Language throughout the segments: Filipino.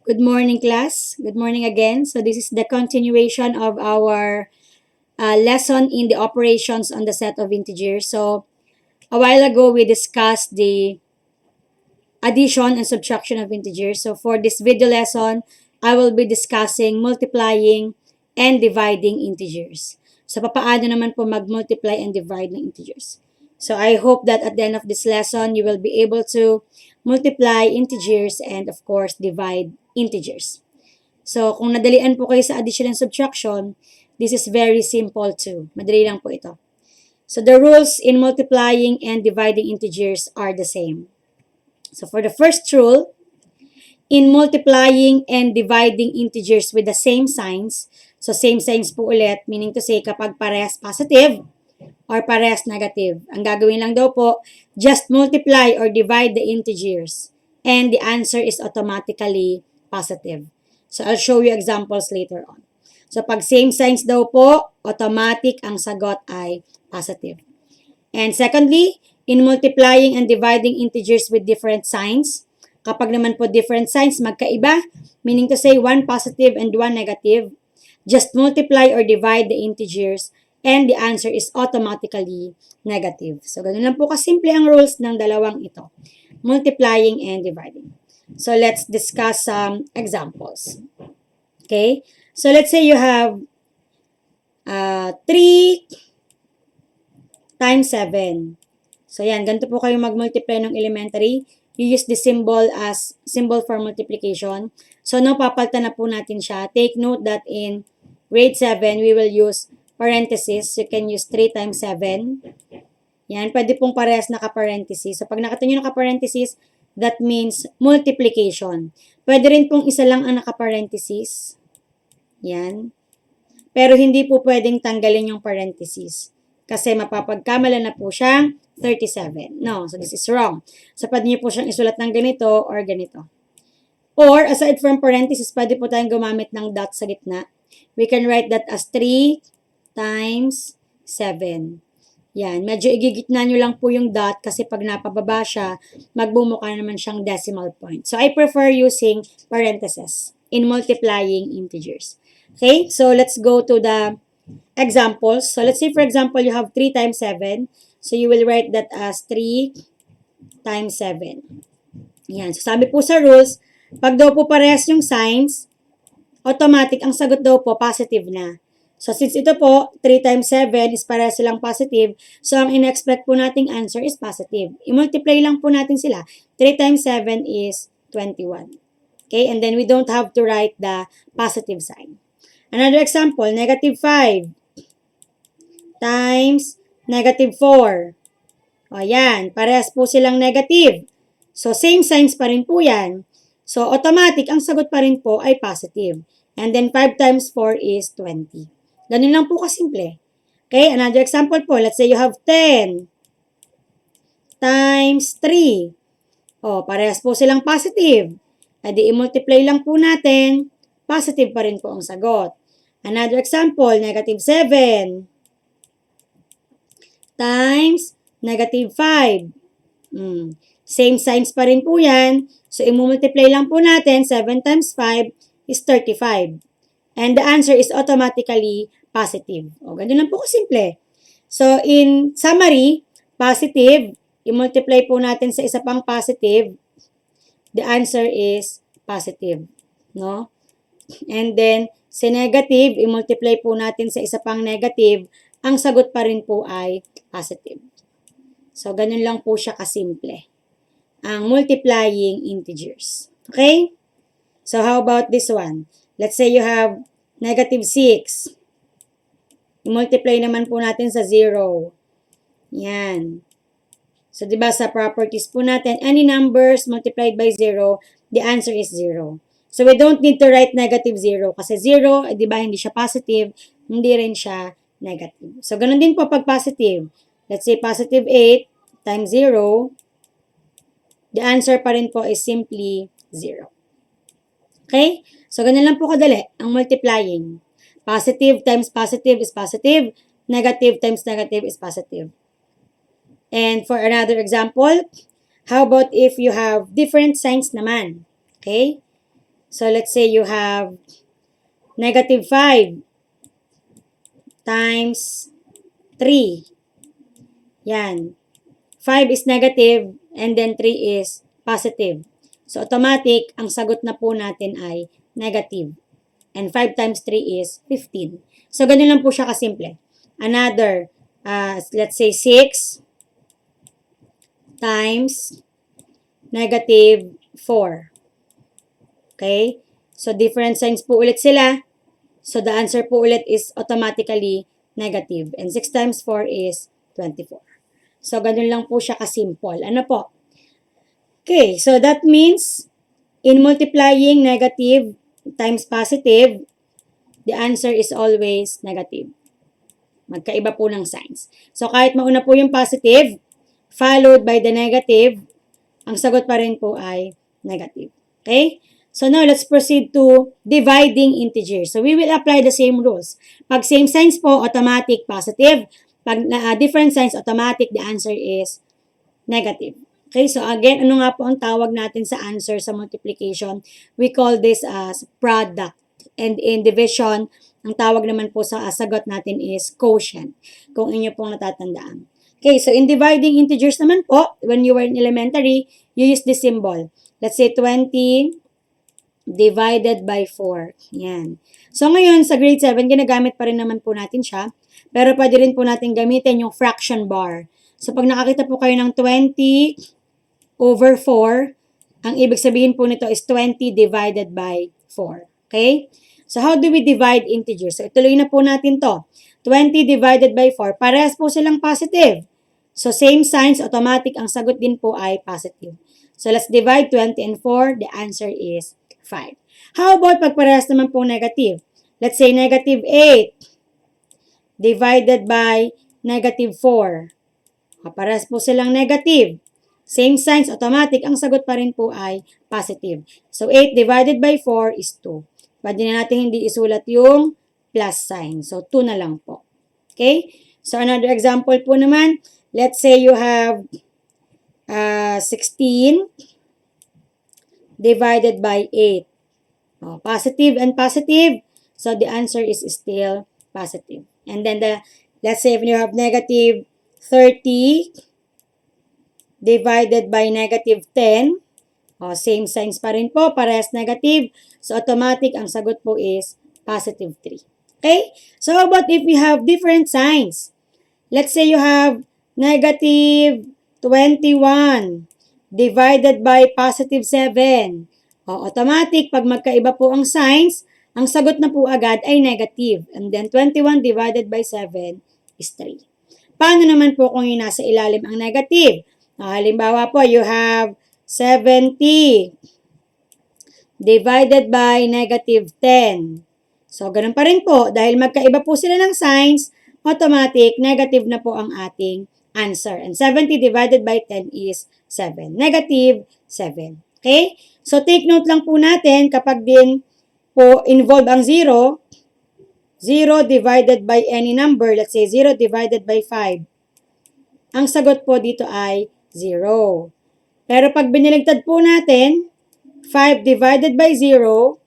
Good morning, class. Good morning again. So this is the continuation of our lesson in the operations on the set of integers. So a while ago, we discussed the addition and subtraction of integers. So for this video lesson, I will be discussing multiplying and dividing integers. So papaano naman po mag-multiply and divide ng integers. So I hope that at the end of this lesson, you will be able to multiply integers and of course divide integers. So kung nadalian po kayo sa addition and subtraction, this is very simple too. Madali lang po ito. So the rules in multiplying and dividing integers are the same. So for the first rule, in multiplying and dividing integers with the same signs, so same signs po ulit, meaning to say kapag parehas positive or parehas negative, ang gagawin lang daw po, just multiply or divide the integers and the answer is automatically positive. So I'll show you examples later on. So pag same signs daw po, automatic ang sagot ay positive. And secondly, in multiplying and dividing integers with different signs, kapag naman po different signs magkaiba, meaning to say one positive and one negative, just multiply or divide the integers and the answer is automatically negative. So ganun lang po kasimple ang rules ng dalawang ito, multiplying and dividing. So let's discuss some examples. Okay? So let's say you have 3 times 7. So yan, ganito po kayo mag-multiply ng elementary. You use the symbol as symbol for multiplication. So now papalitan na po natin siya. Take note that in grade 7, we will use parenthesis. You can use 3 times 7. Yan, pwede pong parehas naka-parenthesis. So pag nakita nyo naka-parenthesis, that means multiplication. Pwede rin pong isa lang ang naka-parenthesis. Yan. Pero hindi po pwedeng tanggalin yung parenthesis. Kasi mapapagkamala na po siyang 37. No, so this is wrong. So pwede niyo po siyang isulat ng ganito or ganito. Or aside from parenthesis, pwede po tayong gumamit ng dot sa gitna. We can write that as 3 times 7. Yan, medyo igigitna nyo lang po yung dot kasi pag napababa siya, magbumukha naman siyang decimal point. So I prefer using parentheses in multiplying integers. Okay, so let's go to the examples. So let's say for example, you have 3 times 7. So you will write that as 3 times 7. Yan, so sabi po sa rules, pag daw po parehas yung signs, automatic ang sagot daw po positive na. So, since ito po, 3 times 7 is para silang positive, so ang in-expect po nating answer is positive. I-multiply lang po natin sila. 3 times 7 is 21. Okay, and then we don't have to write the positive sign. Another example, negative 5 times negative 4. O, yan, parehas po silang negative. So, same signs pa rin po yan. So, automatic, ang sagot pa rin po ay positive. And then, 5 times 4 is 20. Ganun lang po kasimple. Okay, another example po. Let's say you have 10 times 3. O, parehas po silang positive. E di, i-multiply lang po natin. Positive pa rin po ang sagot. Another example, negative 7 times negative 5. Same signs pa rin po yan. So, i-multiply lang po natin. 7 times 5 is 35. And the answer is automatically positive. O, ganun lang po kasimple. So, in summary, positive, i-multiply po natin sa isa pang positive, the answer is positive. No? And then, sa negative, i-multiply po natin sa isa pang negative, ang sagot pa rin po ay positive. So, ganun lang po siya kasimple. Ang multiplying integers. Okay? So, how about this one? Let's say you have negative 6. I-multiply naman po natin sa 0. Yan. So, diba sa properties po natin, any numbers multiplied by 0, the answer is 0. So, we don't need to write negative 0 kasi 0, diba, hindi siya positive, hindi rin siya negative. So, ganun din po pag positive. Let's say positive 8 times 0, the answer pa rin po is simply 0. Okay? So, ganun lang po kadali ang multiplying. Positive times positive is positive. Negative times negative is positive. And for another example, how about if you have different signs naman? Okay? So, let's say you have negative 5 times 3. Yan. 5 is negative and then 3 is positive. So, automatic, ang sagot na po natin ay negative. And 5 times 3 is 15. So, ganun lang po siya kasimple. Another, let's say 6 times negative 4. Okay? So, different signs po ulit sila. So, the answer po ulit is automatically negative. And 6 times 4 is 24. So, ganun lang po siya kasimple. Ano po? Okay, so that means in multiplying negative times positive, the answer is always negative. Magkaiba po ng signs. So, kahit mauna po yung positive, followed by the negative, ang sagot pa rin po ay negative. Okay? So, now, let's proceed to dividing integers. So, we will apply the same rules. Pag same signs po, automatic positive. Pag different signs, automatic, the answer is negative. Okay, so again, ano nga po ang tawag natin sa answer sa multiplication? We call this as product. And in division, ang tawag naman po sa sagot natin is quotient, kung inyo pong natatandaan. Okay, so in dividing integers naman po, when you were in elementary, you use this symbol. Let's say 20 divided by 4. Yan. So ngayon, sa grade 7, ginagamit pa rin naman po natin siya. Pero pwede rin po natin gamitin yung fraction bar. So pag nakakita po kayo ng 20 over 4, ang ibig sabihin po nito is 20 divided by 4. Okay? So how do we divide integers? So ituloy na po natin to. 20 divided by 4, parehas po silang positive. So same signs, automatic, ang sagot din po ay positive. So let's divide 20 and 4, the answer is 5. How about pag parehas naman po negative? Let's say negative 8 divided by negative 4. Parehas po silang negative. Same signs, automatic, ang sagot pa rin po ay positive. So 8 divided by 4 is 2. Pwede na natin hindi isulat yung plus sign. So 2 na lang po. Okay? So another example po naman, let's say you have 16 divided by 8. Positive and positive. So the answer is still positive. And then let's say if you have negative 30 divided by negative 10. Same signs pa rin po, parehas negative. So automatic, ang sagot po is positive 3. Okay? So how about if we have different signs? Let's say you have negative 21 divided by positive 7. Automatic, pag magkaiba po ang signs, ang sagot na po agad ay negative. And then 21 divided by 7 is 3. Paano naman po kung yung nasa ilalim ang negative? Halimbawa po, you have 70 divided by negative 10. So, ganun pa rin po. Dahil magkaiba po sila ng signs, automatic, negative na po ang ating answer. And 70 divided by 10 is 7. Negative 7. Okay? So, take note lang po natin kapag din po involve ang 0, 0 divided by any number, let's say 0 divided by 5. Ang sagot po dito ay 0. Pero pag biniligtad po natin, 5 divided by 0,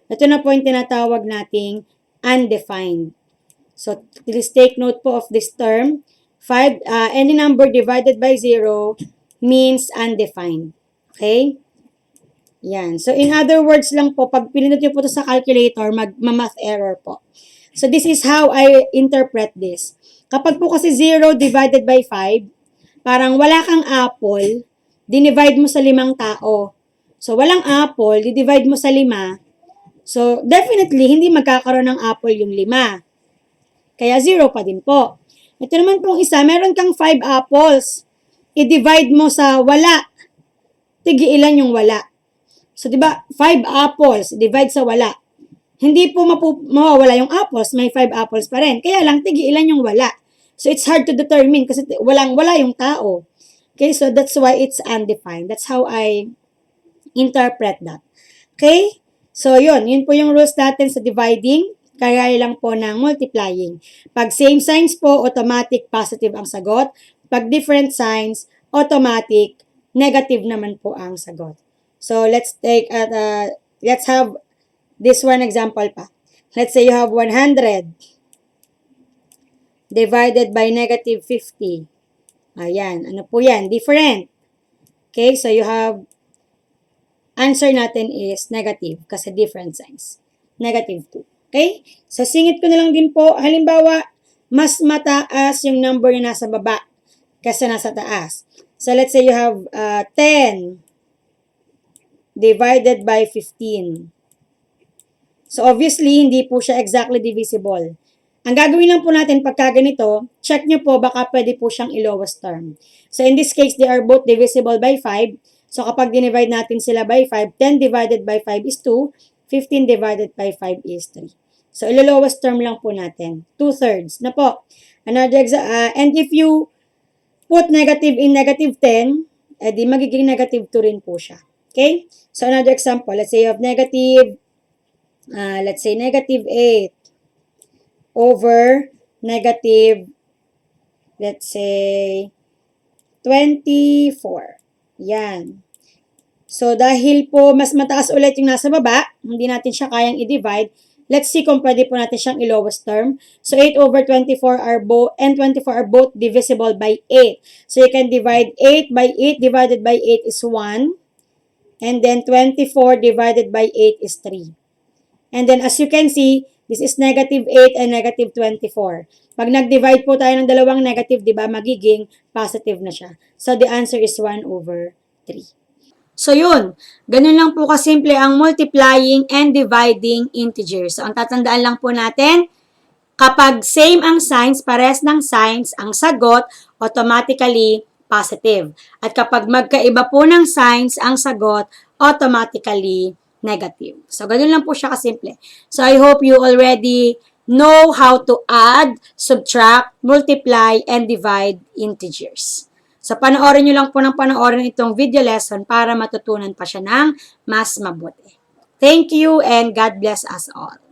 ito na po yung tinatawag nating undefined. So, please take note po of this term. Any number divided by 0 means undefined. Okay? Yan. So, in other words lang po, pag pinindot nyo po ito sa calculator, mag-math error po. So, this is how I interpret this. Kapag po kasi 0 divided by 5, parang wala kang apple, dinivide mo sa 5 tao. So, walang apple, di-divide mo sa 5. So, definitely, hindi magkakaroon ng apple yung 5. Kaya 0 pa din po. Ito naman pong isa, meron kang 5 apples. I-divide mo sa wala. Tigi-ilan yung wala. So, di ba, 5 apples, divide sa wala. Hindi po mawawala yung apples, may 5 apples pa rin. Kaya lang, tigi-ilan yung wala. So, it's hard to determine kasi walang-wala yung tao. Okay, so that's why it's undefined. That's how I interpret that. Okay? So, yun po yung rules natin sa dividing. Kaya lang po ng multiplying. Pag same signs po, automatic positive ang sagot. Pag different signs, automatic negative naman po ang sagot. So, let's take let's have this one example pa. Let's say you have 100 divided by negative 50. Ayan, ano po yan? Different. Okay, so you have, answer natin is negative kasi different signs. Negative 2. Okay? So, singit ko na lang din po. Halimbawa, mas mataas yung number na nasa baba kaysa nasa taas. So, let's say you have 10 divided by 15. So, obviously, hindi po siya exactly divisible. Ang gagawin lang po natin pagka ganito, check nyo po baka pwede po siyang i-lowest term. So, in this case, they are both divisible by 5. So, kapag dinivide natin sila by 5, 10 divided by 5 is 2, 15 divided by 5 is 3. So, ilo-lowest term lang po natin. 2/3 na po. Another and if you put negative in negative 10, edi magiging negative 2 rin po siya. Okay? So, another example. Let's say you have negative, let's say negative 8 over negative, let's say, 24. Yan. So, dahil po mas mataas ulit yung nasa baba, hindi natin siya kayang i-divide, let's see kung pwede po natin siyang i-lowest term. So, 8 over 24 and 24 are both divisible by 8. So, you can divide 8 by 8 divided by 8 is 1. And then, 24 divided by 8 is 3. And then, as you can see, this is negative 8 and negative 24. Pag nag-divide po tayo ng dalawang negative, di ba, magiging positive na siya. So, the answer is 1 over 3. So, yun. Ganun lang po kasimple ang multiplying and dividing integers. So, ang tatandaan lang po natin, kapag same ang signs, pares ng signs, ang sagot, automatically positive. At kapag magkaiba po ng signs, ang sagot, automatically negative. So, ganun lang po siya kasimple. So, I hope you already know how to add, subtract, multiply, and divide integers. So, panoorin nyo lang po ng panoorin itong video lesson para matutunan pa siya ng mas mabuti. Thank you and God bless us all.